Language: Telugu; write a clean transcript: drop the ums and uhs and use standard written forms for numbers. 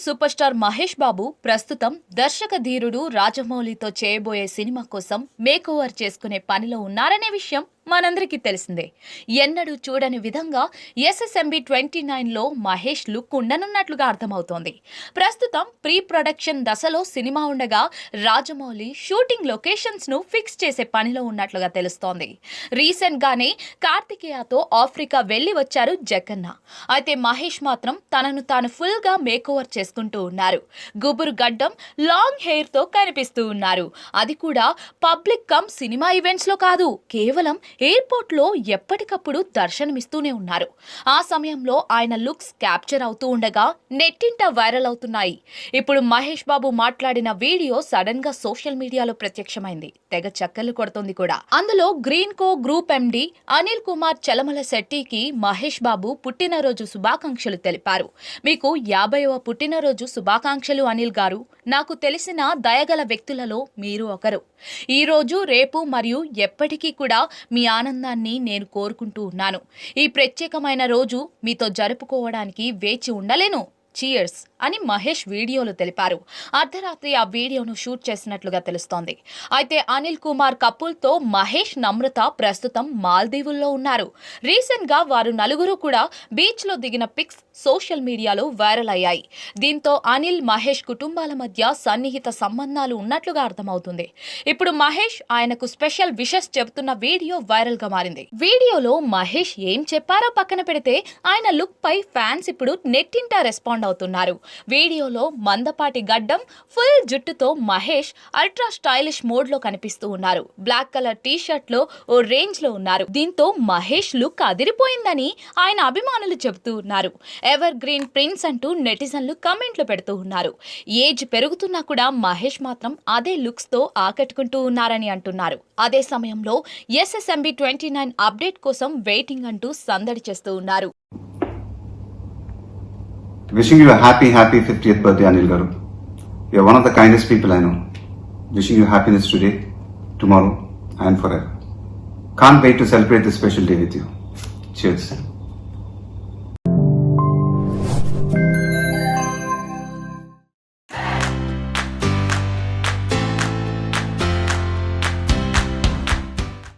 సూపర్ స్టార్ మహేష్ బాబు ప్రస్తుతం దర్శక ధీరుడు రాజమౌళితో చేయబోయే సినిమా కోసం మేక్ ఓవర్ చేసుకునే పనిలో ఉన్నారనే విషయం మనందరికీ తెలిసిందే. ఎన్నడూ చూడని విధంగా SSMB 29లో మహేష్ లుక్ ఉండనున్నట్లుగా అర్థమవుతోంది. ప్రస్తుతం ప్రీ ప్రొడక్షన్ దశలో సినిమా ఉండగా రాజమౌళి షూటింగ్ లొకేషన్స్ ను ఫిక్స్ చేసే పనిలో ఉన్నట్లుగా తెలుస్తోంది. రీసెంట్ గానే కార్తికేయతో ఆఫ్రికా వెళ్లి వచ్చారు జగన్న. అయితే మహేష్ మాత్రం తనను తాను ఫుల్ గా మేక్ ఓవర్ చేసుకుంటూ ఉన్నారు. గుబురు గడ్డం, లాంగ్ హెయిర్ తో కనిపిస్తూ ఉన్నారు. అది కూడా పబ్లిక్ కమ్ సినిమా ఈవెంట్స్ లో కాదు, కేవలం ఎయిర్పోర్ట్ లో ఎప్పటికప్పుడు దర్శనమిస్తూనే ఉన్నారు. ఆ సమయంలో ఆయన లుక్స్ క్యాప్చర్ అవుతూ ఉండగా నెట్టింట వైరల్ అవుతున్నాయి. ఇప్పుడు మహేష్ బాబు మాట్లాడిన వీడియో సడన్ గా సోషల్ మీడియాలో ప్రత్యక్షమైంది. తెగ చక్కర్లు కొడుతోంది కూడా. అందులో గ్రీన్ కో గ్రూప్ MD అనిల్ కుమార్ చలమల శెట్టికి మహేష్ బాబు పుట్టినరోజు శుభాకాంక్షలు తెలిపారు. మీకు 50వ పుట్టినరోజు శుభాకాంక్షలు అనిల్ గారు. నాకు తెలిసిన దయగల వ్యక్తులలో మీరు ఒకరు. ఈ రోజు, రేపు మరియు ఎప్పటికీ కూడా మీ ఆనందాన్ని నేను కోరుకుంటూ ఉన్నాను. ఈ ప్రత్యేకమైన రోజు మీతో జరుపుకోవడానికి వేచి ఉండలేను. చీయర్స్ అని మహేష్ వీడియోలో తెలిపారు. అర్ధరాత్రి ఆ వీడియోను షూట్ చేసినట్లుగా తెలుస్తోంది. అయితే అనిల్ కుమార్ కపుల్తో మహేష్, నమ్రత ప్రస్తుతం మాల్దీవుల్లో ఉన్నారు. రీసెంట్ గా వారు నలుగురు కూడా బీచ్ లో దిగిన పిక్స్ సోషల్ మీడియాలో వైరల్ అయ్యాయి. దీంతో అనిల్, మహేష్ కుటుంబాల మధ్య సన్నిహిత సంబంధాలు ఉన్నట్లుగా అర్థమవుతుంది. ఇప్పుడు మహేష్ ఆయనకు స్పెషల్ విషెస్ చెబుతున్న వీడియో వైరల్ గా మారింది. వీడియోలో మహేష్ ఏం చెప్పారో పక్కన పెడితే ఆయన లుక్ పై ఫ్యాన్స్ ఇప్పుడు నెట్టింట రెస్పాండ్ అవుతున్నారు. వీడియోలో మందపాటి గడ్డం, ఫుల్ జుట్టుతో మహేష్ అల్ట్రా స్టైలిష్ మోడ్ లో కనిపిస్తూ ఉన్నారు. బ్లాక్ కలర్ టీ షర్ట్ లో ఓ రేంజ్ లో ఉన్నారు. దీంతో మహేష్ లుక్ అదిరిపోయిందని ఆయన అభిమానులు చెబుతూ ఉన్నారు. ఎవర్ గ్రీన్ ప్రిన్స్ అంటూ నెటిజన్లు కమెంట్లు పెడుతూ ఉన్నారు. ఏజ్ పెరుగుతున్నా కూడా మహేష్ మాత్రం అదే లుక్స్ తో ఆకట్టుకుంటూ ఉన్నారని అంటున్నారు. అదే సమయంలో SSMB 29 అప్డేట్ కోసం వెయిటింగ్ అంటూ సందడి చేస్తూ ఉన్నారు. Wishing you a happy 50th birthday, Anil Garu. You are one of the kindest people I know. Wishing you happiness today, tomorrow, and forever. Can't wait to celebrate this special day with you. Cheers.